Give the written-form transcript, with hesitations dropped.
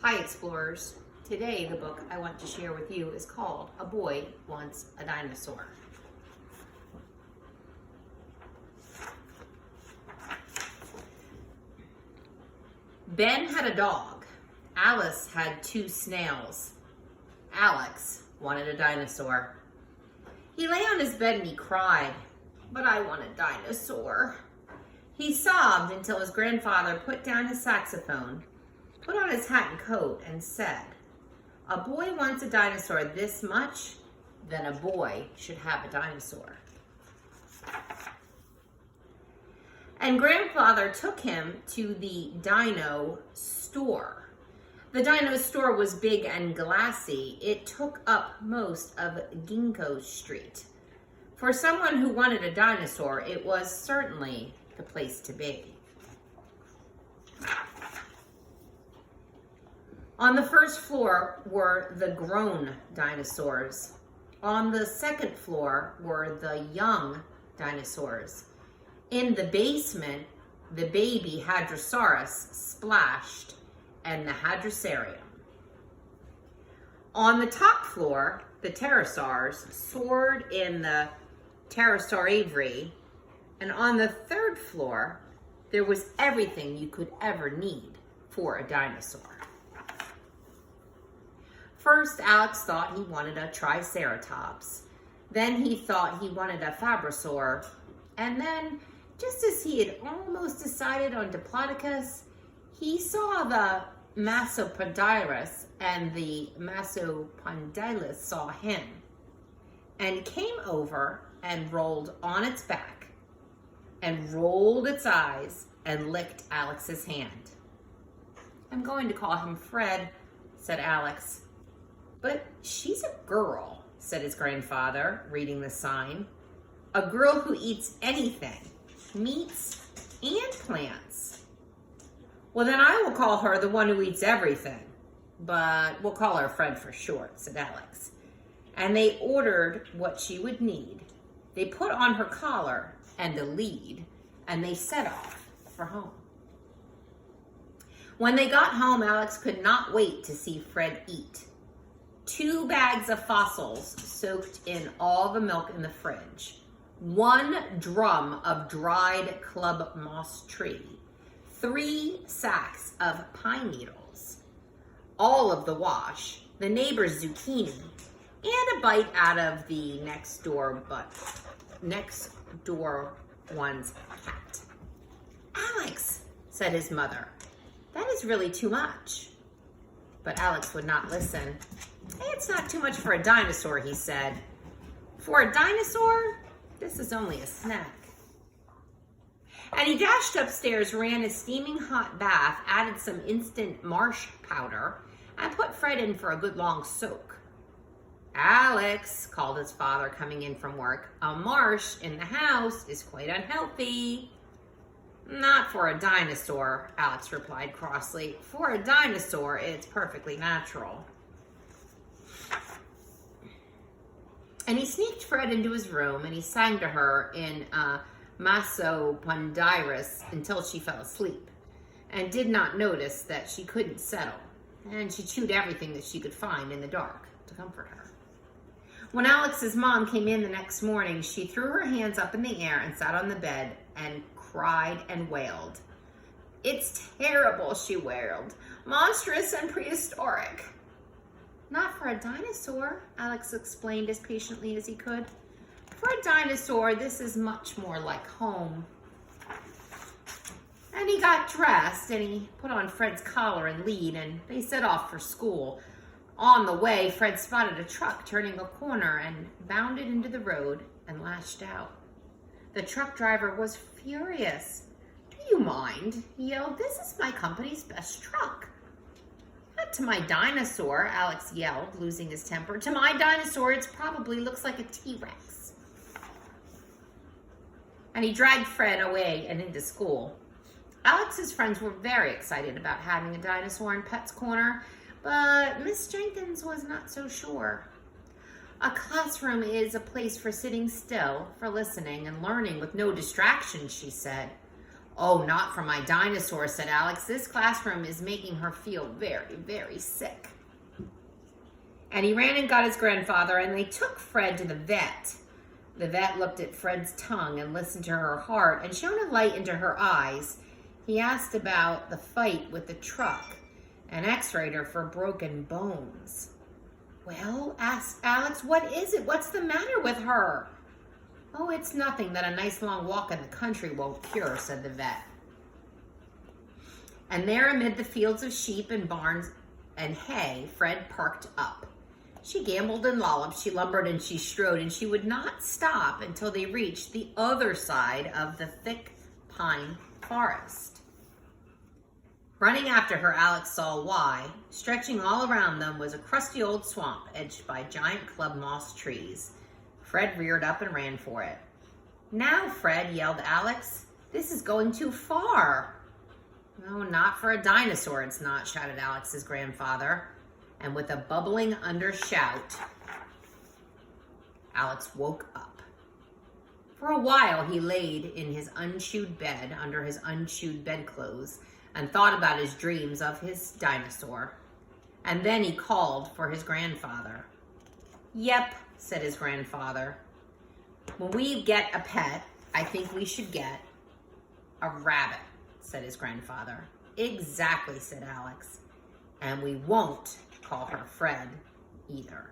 Hi Explorers. Today the book I want to share with you is called A Boy Wants a Dinosaur. Ben had a dog. Alice had 2 snails. Alex wanted a dinosaur. He lay on his bed and he cried, "But I want a dinosaur." He sobbed until his grandfather put down his saxophone, put on his hat and coat, and said, "A boy wants a dinosaur this much, then a boy should have a dinosaur." And grandfather took him to the dino store. The dino store was big and glassy. It took up most of Ginkgo Street. For someone who wanted a dinosaur, it was certainly the place to be. On the first floor were the grown dinosaurs. On the second floor were the young dinosaurs. In the basement, the baby Hadrosaurus splashed and the Hadrosarium. On the top floor, the pterosaurs soared in the pterosaur. And on the third floor, there was everything you could ever need for a dinosaur. First, Alex thought he wanted a triceratops. Then he thought he wanted a fabrosaur. And then, just as he had almost decided on Diplodocus, he saw the Masopodilus, and the Masopodilus saw him and came over and rolled on its back and rolled its eyes and licked Alex's hand. "I'm going to call him Fred," said Alex. "But she's a girl," said his grandfather, reading the sign. "A girl who eats anything, meats and plants." "Well, then I will call her the one who eats everything. But we'll call her Fred for short," said Alex. And they ordered what she would need. They put on her collar and the lead, and they set off for home. When they got home, Alex could not wait to see Fred eat. 2 bags of fossils soaked in all the milk in the fridge. 1 drum of dried club moss tree. 3 sacks of pine needles. All of the wash, the neighbor's zucchini, and a bite out of the next door one's cat. "Alex," said his mother, "that is really too much." But Alex would not listen. "It's not too much for a dinosaur," he said. "For a dinosaur, this is only a snack." And he dashed upstairs, ran a steaming hot bath, added some instant marsh powder, and put Fred in for a good long soak. "Alex," called his father coming in from work, "a marsh in the house is quite unhealthy." "Not for a dinosaur," Alex replied crossly. "For a dinosaur, it's perfectly natural." And he sneaked Fred into his room and he sang to her in Masopodilus until she fell asleep and did not notice that she couldn't settle. And she chewed everything that she could find in the dark to comfort her. When Alex's mom came in the next morning, she threw her hands up in the air and sat on the bed and cried and wailed. "It's terrible," she wailed. "Monstrous and prehistoric." "Not for a dinosaur," Alex explained as patiently as he could. "For a dinosaur, this is much more like home." And he got dressed and he put on Fred's collar and lead and they set off for school. On the way, Fred spotted a truck turning a corner and bounded into the road and lashed out. The truck driver was furious. "Do you mind?" he yelled. "This is my company's best truck." "Not to my dinosaur," Alex yelled, losing his temper. "To my dinosaur, it probably looks like a T-Rex." And he dragged Fred away and into school. Alex's friends were very excited about having a dinosaur in Pet's Corner, but Miss Jenkins was not so sure. "A classroom is a place for sitting still, for listening and learning with no distractions," she said. Oh, not for my dinosaur, said Alex. This classroom is making her feel very, very sick. And he ran and got his grandfather, and they took Fred to the vet. The vet looked at Fred's tongue and listened to her heart and shone a light into her eyes. He asked about the fight with the truck and x-rayed her for broken bones. Well, asked Alex, what is it? What's the matter with her? Oh, it's nothing that a nice long walk in the country won't cure, said the vet. And there amid the fields of sheep and barns and hay, Fred parked up. She gambled and lolloped, she lumbered and she strode, and she would not stop until they reached the other side of the thick pine forest. Running after her, Alex saw why. Stretching all around them was a crusty old swamp edged by giant club moss trees. Fred reared up and ran for it. Now, Fred, yelled Alex, this is going too far. No, not for a dinosaur, it's not, shouted Alex's grandfather. And with a bubbling under shout, Alex woke up. For a while, he laid in his unchewed bed under his unchewed bedclothes and thought about his dreams of his dinosaur. And then he called for his grandfather. Yep, said his grandfather. When we get a pet, I think we should get a rabbit, said his grandfather. Exactly, said Alex. And we won't call her Fred either.